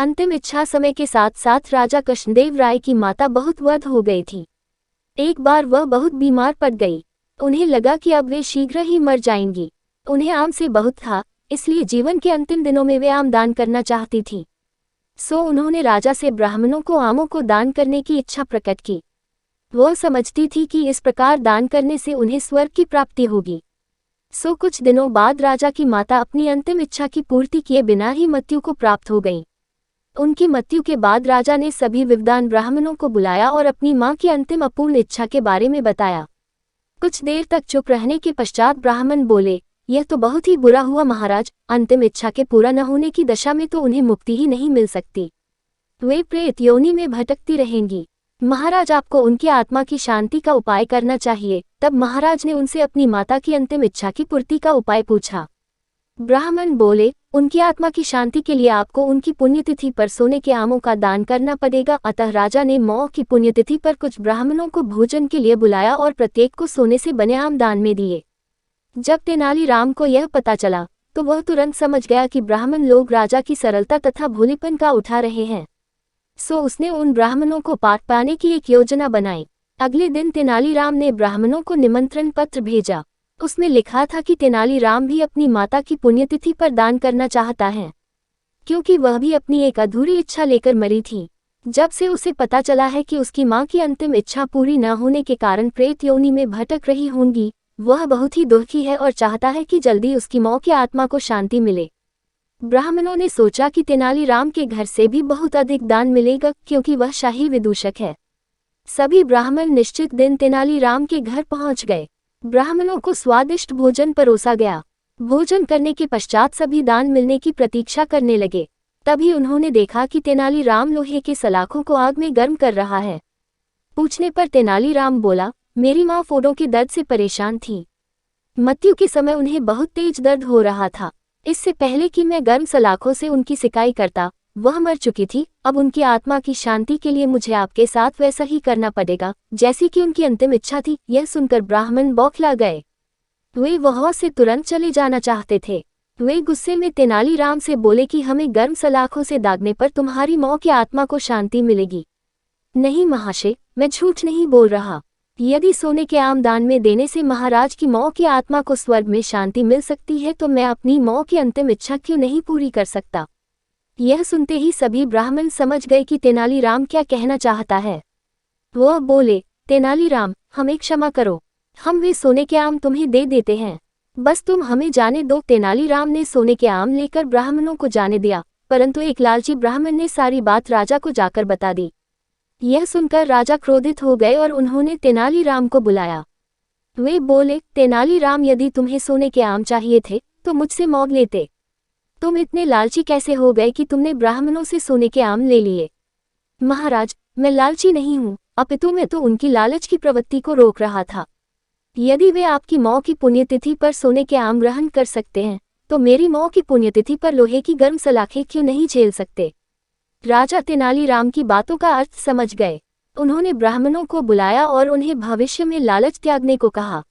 अंतिम इच्छा समय के साथ साथ राजा कृष्णदेव राय की माता बहुत वृद्ध हो गई थी। एक बार वह बहुत बीमार पड़ गई। उन्हें लगा कि अब वे शीघ्र ही मर जाएंगी। उन्हें आम से बहुत था, इसलिए जीवन के अंतिम दिनों में वे आम दान करना चाहती थी। सो उन्होंने राजा से ब्राह्मणों को आमों को दान करने की इच्छा प्रकट की। वह समझती थी कि इस प्रकार दान करने से उन्हें स्वर्ग की प्राप्ति होगी। सो कुछ दिनों बाद राजा की माता अपनी अंतिम इच्छा की पूर्ति किए बिना ही मृत्यु को प्राप्त हो गईं। उनकी मृत्यु के बाद राजा ने सभी विद्वान ब्राह्मणों को बुलाया और अपनी मां की अंतिम अपूर्ण इच्छा के बारे में बताया। कुछ देर तक चुप रहने के पश्चात ब्राह्मण बोले, यह तो बहुत ही बुरा हुआ महाराज, अंतिम इच्छा के पूरा न होने की दशा में तो उन्हें मुक्ति ही नहीं मिल सकती। वे प्रेत योनि में भटकती रहेंगी। महाराज, आपको उनकी आत्मा की शांति का उपाय करना चाहिए। तब महाराज ने उनसे अपनी माता की अंतिम इच्छा की पूर्ति का उपाय पूछा। ब्राह्मण बोले, उनकी आत्मा की शांति के लिए आपको उनकी पुण्यतिथि पर सोने के आमों का दान करना पड़ेगा। अतः राजा ने मौ की पुण्यतिथि पर कुछ ब्राह्मणों को भोजन के लिए बुलाया और प्रत्येक को सोने से बने आम दान में दिए। जब तेनालीराम को यह पता चला तो वह तुरंत समझ गया कि ब्राह्मण लोग राजा की सरलता तथा भोलेपन का उठा रहे हैं। सो उसने उन ब्राह्मणों को पाठ पाने की एक योजना बनाई। अगले दिन तेनालीराम ने ब्राह्मणों को निमंत्रण पत्र भेजा। उसमें लिखा था कि तेनालीराम भी अपनी माता की पुण्यतिथि पर दान करना चाहता है, क्योंकि वह भी अपनी एक अधूरी इच्छा लेकर मरी थी। जब से उसे पता चला है कि उसकी मां की अंतिम इच्छा पूरी न होने के कारण प्रेत योनि में भटक रही होंगी, वह बहुत ही दुखी है और चाहता है कि जल्दी उसकी मौ की आत्मा को शांति मिले। ब्राह्मणों ने सोचा कि तेनालीराम के घर से भी बहुत अधिक दान मिलेगा, क्योंकि वह शाही विदूषक है। सभी ब्राह्मण निश्चित दिन तेनालीराम के घर पहुंच गए। ब्राह्मणों को स्वादिष्ट भोजन परोसा गया। भोजन करने के पश्चात सभी दान मिलने की प्रतीक्षा करने लगे। तभी उन्होंने देखा कि तेनालीराम लोहे के सलाखों को आग में गर्म कर रहा है। पूछने पर तेनालीराम बोला, मेरी माँ फोड़ों के दर्द से परेशान थी। मृत्यु के समय उन्हें बहुत तेज दर्द हो रहा था। इससे पहले कि मैं गर्म सलाखों से उनकी सिकाई करता, वह मर चुकी थी। अब उनकी आत्मा की शांति के लिए मुझे आपके साथ वैसा ही करना पड़ेगा जैसी कि उनकी अंतिम इच्छा थी। यह सुनकर ब्राह्मण बौखला गए। वे वहां से तुरंत चले जाना चाहते थे। वे गुस्से में तेनालीराम से बोले कि हमें गर्म सलाखों से दागने पर तुम्हारी मौ की आत्मा को शांति मिलेगी। नहीं महाशय, मैं झूठ नहीं बोल रहा। यदि सोने के आम दान में देने से महाराज की मौ की आत्मा को स्वर्ग में शांति मिल सकती है, तो मैं अपनी मौ की अंतिम इच्छा क्यों नहीं पूरी कर सकता। यह सुनते ही सभी ब्राह्मण समझ गए कि तेनालीराम क्या कहना चाहता है। वह बोले, तेनालीराम, हमें क्षमा करो, हम वे सोने के आम तुम्हें दे देते हैं, बस तुम हमें जाने दो। तेनालीराम ने सोने के आम लेकर ब्राह्मणों को जाने दिया, परंतु एक लालची ब्राह्मण ने सारी बात राजा को जाकर बता दी। यह सुनकर राजा क्रोधित हो गए और उन्होंने तेनालीराम को बुलाया। वे बोले, तेनालीराम, यदि तुम्हें सोने के आम चाहिए थे तो मुझसे मांग लेते। तुम इतने लालची कैसे हो गए कि तुमने ब्राह्मणों से सोने के आम ले लिए। महाराज, मैं लालची नहीं हूँ, अपितु मैं तो उनकी लालच की प्रवृत्ति को रोक रहा था। यदि वे आपकी मौ की पुण्यतिथि पर सोने के आम ग्रहण कर सकते हैं, तो मेरी मौ की पुण्यतिथि पर लोहे की गर्म सलाखें क्यों नहीं झेल सकते। राजा तेनालीराम की बातों का अर्थ समझ गए। उन्होंने ब्राह्मणों को बुलाया और उन्हें भविष्य में लालच त्यागने को कहा।